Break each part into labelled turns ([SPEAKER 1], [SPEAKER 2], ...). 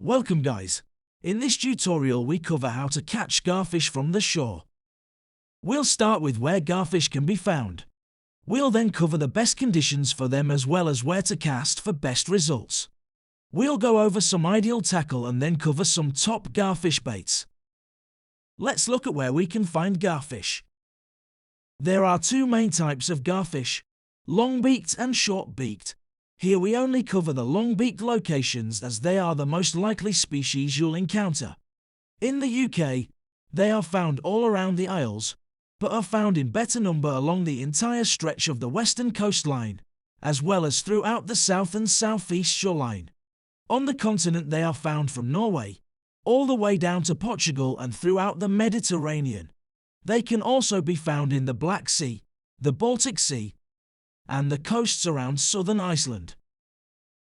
[SPEAKER 1] Welcome guys! In this tutorial we cover how to catch garfish from the shore. We'll start with where garfish can be found. We'll then cover the best conditions for them as well as where to cast for best results. We'll go over some ideal tackle and then cover some top garfish baits. Let's look at where we can find garfish. There are two main types of garfish, long-beaked and short-beaked. Here we only cover the long-beaked locations as they are the most likely species you'll encounter. In the UK, they are found all around the Isles, but are found in better number along the entire stretch of the western coastline, as well as throughout the south and southeast shoreline. On the continent they are found from Norway, all the way down to Portugal and throughout the Mediterranean. They can also be found in the Black Sea, the Baltic Sea, and the coasts around southern Iceland.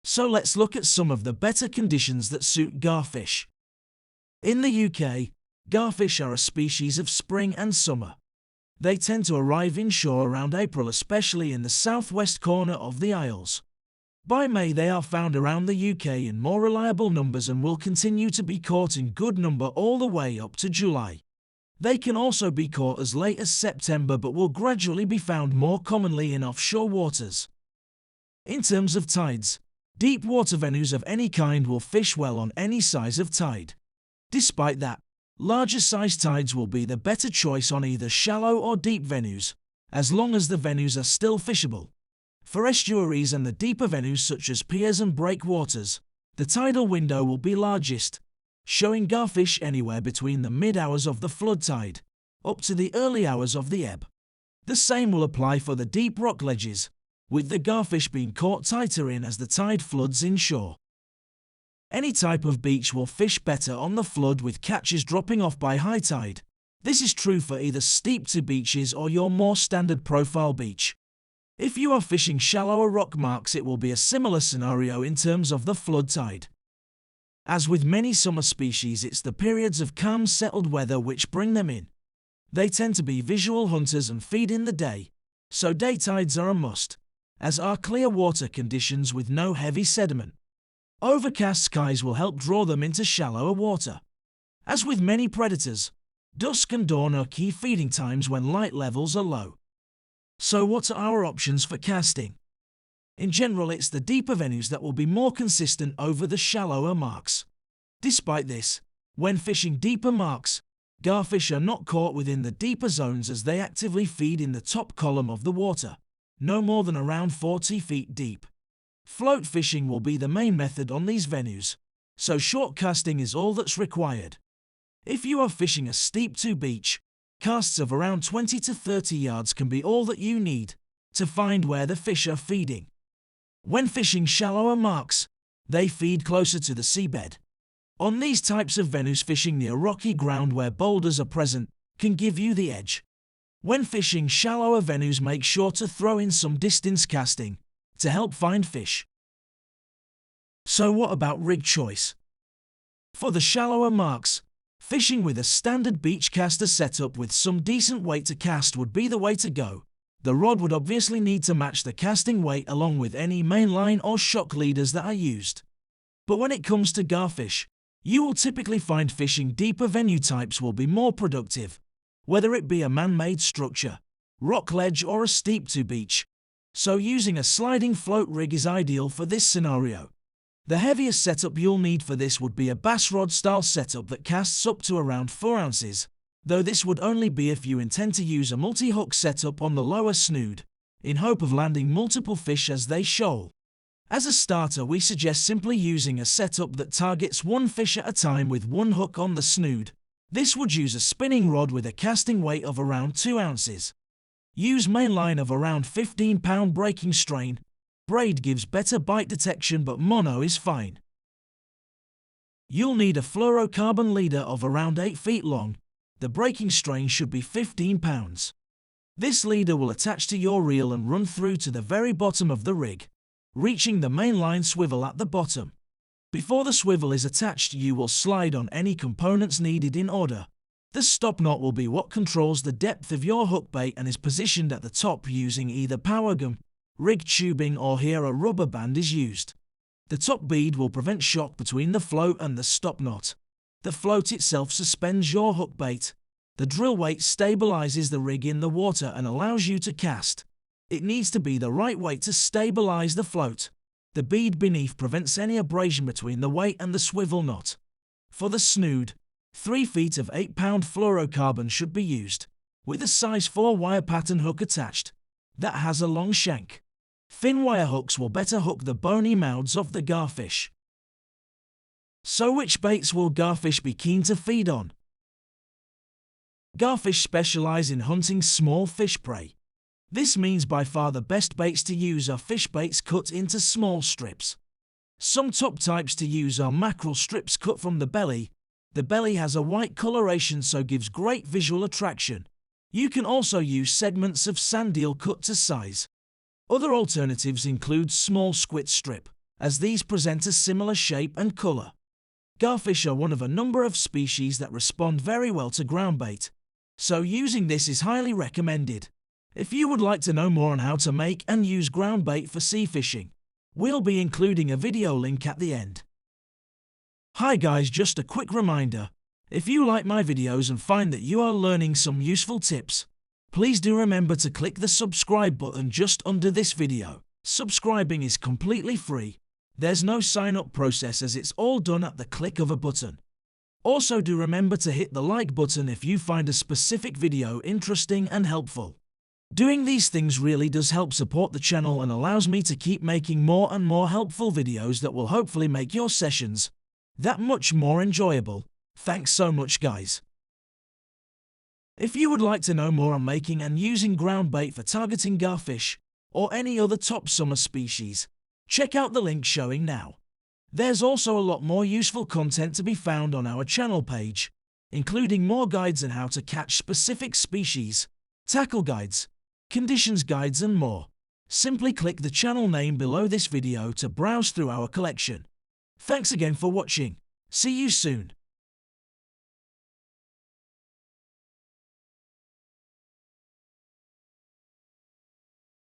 [SPEAKER 1] So let's look at some of the better conditions that suit garfish. In the UK, garfish are a species of spring and summer. They tend to arrive inshore around April, especially in the southwest corner of the Isles. By May they are found around the UK in more reliable numbers and will continue to be caught in good number all the way up to July. They can also be caught as late as September but will gradually be found more commonly in offshore waters. In terms of tides, deep water venues of any kind will fish well on any size of tide. Despite that, larger size tides will be the better choice on either shallow or deep venues, as long as the venues are still fishable. For estuaries and the deeper venues such as piers and breakwaters, the tidal window will be largest, showing garfish anywhere between the mid-hours of the flood tide, up to the early hours of the ebb. The same will apply for the deep rock ledges, with the garfish being caught tighter in as the tide floods inshore. Any type of beach will fish better on the flood with catches dropping off by high tide. This is true for either steep-to beaches or your more standard profile beach. If you are fishing shallower rock marks, it will be a similar scenario in terms of the flood tide. As with many summer species, it's the periods of calm settled weather which bring them in. They tend to be visual hunters and feed in the day, so day tides are a must, as are clear water conditions with no heavy sediment. Overcast skies will help draw them into shallower water. As with many predators, dusk and dawn are key feeding times when light levels are low. So what are our options for casting? In general, it's the deeper venues that will be more consistent over the shallower marks. Despite this, when fishing deeper marks, garfish are not caught within the deeper zones as they actively feed in the top column of the water, no more than around 40 feet deep. Float fishing will be the main method on these venues, so short casting is all that's required. If you are fishing a steep-to beach, casts of around 20 to 30 yards can be all that you need to find where the fish are feeding. When fishing shallower marks, they feed closer to the seabed. On these types of venues, fishing near rocky ground where boulders are present can give you the edge. When fishing shallower venues, make sure to throw in some distance casting to help find fish. So what about rig choice? For the shallower marks, fishing with a standard beach caster setup with some decent weight to cast would be the way to go. The rod would obviously need to match the casting weight along with any mainline or shock leaders that are used. But when it comes to garfish, you will typically find fishing deeper venue types will be more productive, whether it be a man-made structure, rock ledge or a steep-to beach. So using a sliding float rig is ideal for this scenario. The heaviest setup you'll need for this would be a bass rod style setup that casts up to around 4 ounces. Though this would only be if you intend to use a multi-hook setup on the lower snood, in hope of landing multiple fish as they shoal. As a starter, we suggest simply using a setup that targets one fish at a time with one hook on the snood. This would use a spinning rod with a casting weight of around 2 ounces. Use mainline of around 15-pound breaking strain. Braid gives better bite detection, but mono is fine. You'll need a fluorocarbon leader of around 8 feet long. The breaking strain should be 15 pounds. This leader will attach to your reel and run through to the very bottom of the rig, reaching the mainline swivel at the bottom. Before the swivel is attached, you will slide on any components needed in order. The stop knot will be what controls the depth of your hook bait and is positioned at the top using either power gum, rig tubing, or here a rubber band is used. The top bead will prevent shock between the float and the stop knot. The float itself suspends your hook bait. The drill weight stabilizes the rig in the water and allows you to cast. It needs to be the right weight to stabilize the float. The bead beneath prevents any abrasion between the weight and the swivel knot. For the snood, 3 feet of 8-pound fluorocarbon should be used, with a size 4 wire pattern hook attached. That has a long shank. Thin wire hooks will better hook the bony mouths of the garfish. So which baits will garfish be keen to feed on? Garfish specialize in hunting small fish prey. This means by far the best baits to use are fish baits cut into small strips. Some top types to use are mackerel strips cut from the belly. The belly has a white coloration so gives great visual attraction. You can also use segments of sand eel cut to size. Other alternatives include small squid strip, as these present a similar shape and colour. Garfish are one of a number of species that respond very well to ground bait, so using this is highly recommended. If you would like to know more on how to make and use ground bait for sea fishing, we'll be including a video link at the end. Hi guys, just a quick reminder, if you like my videos and find that you are learning some useful tips, please do remember to click the subscribe button just under this video. Subscribing is completely free. There's no sign-up process as it's all done at the click of a button. Also do remember to hit the like button if you find a specific video interesting and helpful. Doing these things really does help support the channel and allows me to keep making more and more helpful videos that will hopefully make your sessions that much more enjoyable. Thanks so much guys. If you would like to know more on making and using ground bait for targeting garfish or any other top summer species, check out the link showing now. There's also a lot more useful content to be found on our channel page, including more guides on how to catch specific species, tackle guides, conditions guides and more. Simply click the channel name below this video to browse through our collection. Thanks again for watching. See you soon.